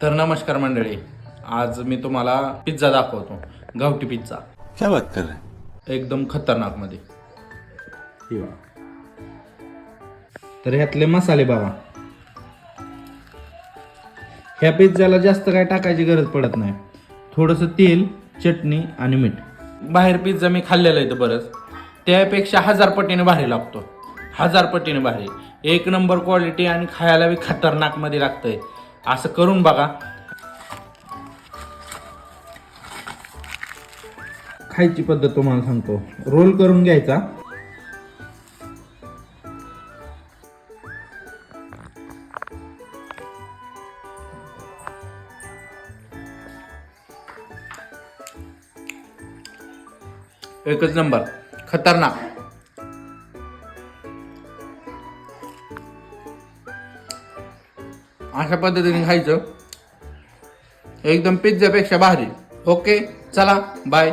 तर नमस्कार मंडळी, आज मी तुम्हाला पिझ्झा दाखवतो. गावठी पिझ्झा क्या बात कर रहे हैं? एकदम खतरनाक मध्ये. तर ह्यातले मसाले बघा. ह्या पिझ्झाला जास्त काय टाकायची गरज पडत नाही. थोडंसं तेल, चटणी आणि मीठ. बाहेर पिझ्झा मी खाल्लेला आहे बरंच, त्यापेक्षा 1000 पटीने भारी लागतो. 1000 पटीने भारी. एक नंबर क्वालिटी आणि खायला बी खतरनाक मध्ये लागतंय. असं करून बघा. खायची पद्धत तुम्हाला सांगतो. रोल करून घ्यायचा. एकच नंबर, खतरनाक. अशा पद्धतीने खायचं, एकदम पिझ्झापेक्षा भारी. ओके, चला बाय.